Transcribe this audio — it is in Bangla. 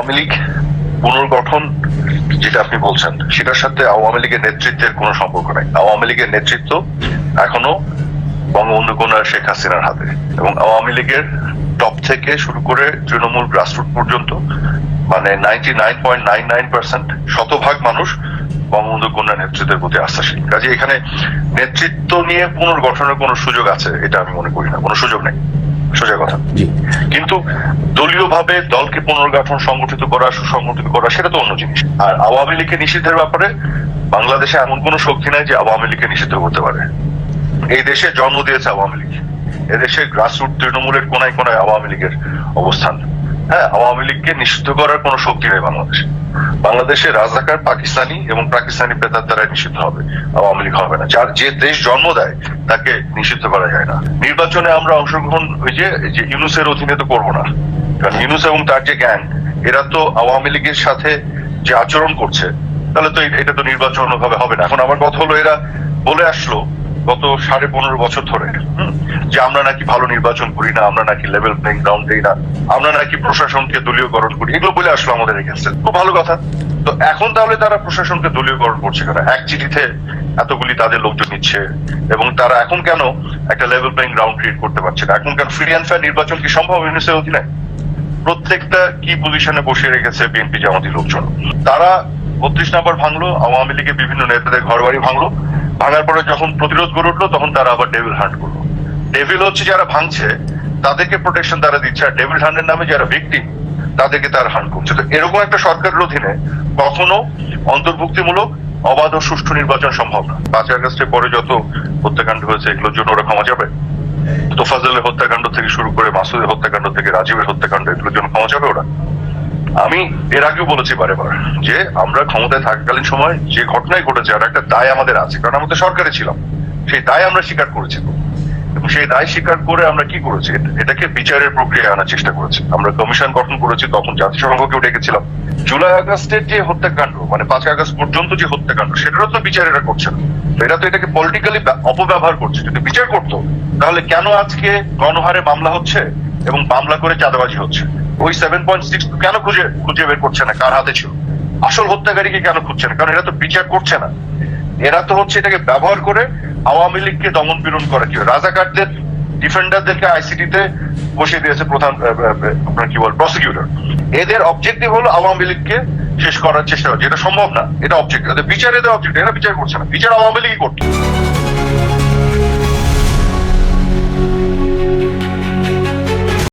আওয়ামী লীগ পুনর্গঠন যেটা আপনি বলছেন সেটার সাথে আওয়ামী লীগের নেতৃত্বের কোনো সম্পর্ক নাই। আওয়ামী লীগের নেতৃত্ব এখনো বঙ্গবন্ধু কন্যা শেখ হাসিনার হাতে, এবং আওয়ামী লীগের টপ থেকে শুরু করে তৃণমূল গ্রাসরুট পর্যন্ত মানে 99.99% শতভাগ মানুষ বঙ্গবন্ধু কন্যা নেতৃত্বের প্রতি আস্থাশীল। কাজে এখানে নেতৃত্ব নিয়ে পুনর্গঠনের কোনো সুযোগ আছে এটা আমি মনে করি না, কোনো সুযোগ নেই, সোজা কথা। কিন্তু দলীয় ভাবে দলকে পুনর্গঠন, সংগঠিত করা, সুসংগঠিত করা সেটা তো অন্য জিনিস। আর আওয়ামী লীগকে নিষিদ্ধের ব্যাপারে বাংলাদেশে এমন কোন শক্তি নাই যে আওয়ামী লীগকে নিষিদ্ধ করতে পারে। এই দেশে জন্ম দিয়েছে আওয়ামী লীগ, এদেশে গ্রাসরুট তৃণমূলের কোনায় কোনায় আওয়ামী লীগের অবস্থান। হ্যাঁ, আওয়ামী লীগকে নিষিদ্ধ করার কোন শক্তি নেই বাংলাদেশে। বাংলাদেশে রাজাকার, পাকিস্তানি এবং পাকিস্তানি পেতার দ্বারা নিষিদ্ধ হবে, আওয়ামী লীগ হবে না। যার যে দেশ জন্ম দেয় তাকে নিষিদ্ধ করা যায় না। নির্বাচনে আমরা অংশগ্রহণ ওই যে ইউনূসের অধীনে তো করবো না, কারণ ইউনূস এবং তার যে গ্যাং এরা তো আওয়ামী লীগের সাথে যে আচরণ করছে, তাহলে তো এটা তো নির্বাচন ভাবে হবে না। এখন আমার কথা হলো, এরা বলে আসলো গত 15.5 বছর ধরে যে আমরা নাকি ভালো নির্বাচন করি না, আমরা নাকি লেভেল প্লেইং গ্রাউন্ড দিই না, আমরা নাকি প্রশাসনকে দলীয়করণ করি, এগুলো বলে আসলো আমাদের এগেইনস্টে। খুব ভালো কথা। তো এখন তাহলে তারা প্রশাসনকে দলীয়করণ করছে কেন? এক চিঠিতে এতগুলি তাদের লোকজন নিচ্ছে, এবং তারা এখন কেন একটা লেভেল প্লেইং গ্রাউন্ড ক্রিয়েট করতে পারছে না? এখন কেন ফ্রি অ্যান্ড ফেয়ার নির্বাচন কি সম্ভব ইউনূসের অধীনে? প্রত্যেকটা কি পজিশনে বসে রেখেছে বিএনপি জামাতি লোকজন। তারা 32 নম্বর ভাঙলো, আওয়ামী লীগের বিভিন্ন নেতাদের ঘর বাড়ি ভাঙলো, ভাঙার পরে যখন প্রতিরোধ গড়ে উঠলো তখন তারা আবার ডেভিল হান্ট করলো। ডেভিল হচ্ছে যারা ভাঙছে তাদেরকে প্রোটেকশন তারা দিচ্ছে, আর ডেভিল হান্টের নামে যারা ভিকটিম তাদেরকে তারা হান্ট করছে। তো এরকম একটা সরকারের অধীনে কখনো অন্তর্ভুক্তিমূলক অবাধ ও সুষ্ঠু নির্বাচন সম্ভব না। 5 আগস্টের পরে যত হত্যাকাণ্ড হয়েছে এগুলোর জন্য ওরা ক্ষমা যাবে? তোফাজ্জলের হত্যাকাণ্ড থেকে শুরু করে মাসুদের হত্যাকাণ্ড থেকে রাজীবের হত্যাকাণ্ড, এগুলোর জন্য ক্ষমা যাবে ওরা? আমি এর আগেও বলেছি বারেবার যে আমরা ক্ষমতায় থাকাকালীন সময় যে ঘটনাই ঘটেছে আর একটা দায় আমাদের আছে, কারণ আমরা তো সরকারে ছিলাম, সেই দায় আমরা স্বীকার করেছি। এবং সেই দায় স্বীকার করে আমরা কি করেছি, এটাকে বিচারের প্রক্রিয়ায় আনার চেষ্টা করেছি। আমরা কমিশন গঠন করেছি, তখন জাতিসংঘকেও ডেকেছিলাম। জুলাই আগস্টের যে হত্যাকাণ্ড, মানে 5 আগস্ট পর্যন্ত যে হত্যাকাণ্ড, সেটারও তো বিচার এরা করছে না। এরা তো এটাকে পলিটিক্যালি অপব্যবহার করছে। যদি বিচার করতো তাহলে কেন আজকে গণহারে মামলা হচ্ছে এবং মামলা করে চাঁদাবাজি হচ্ছে? ওই 7.6 কেন খুঁজে বের করছে না কার হাতে ছিল? আসল হত্যাকারীকে কেন খুঁজছে না? কারণ এরা তো বিচার করছে না। এরা তো হচ্ছে এটাকে ব্যবহার করে আওয়ামী লীগকে দমন পীড়ন করা। কি রাজাকারদের, ডিফেন্ডারদেরকে আইসিটিতে বসিয়ে দিয়েছে প্রধান আপনার কি বল প্রসিকিউটর। এদের অবজেক্টিভ হলো আওয়ামী লীগকে শেষ করার চেষ্টা, যেটা সম্ভব না। এটা অবজেক্টিভ, বিচার এদের অবজেক্টিভ। এরা বিচার করছে না, বিচার আওয়ামী লীগই করছে।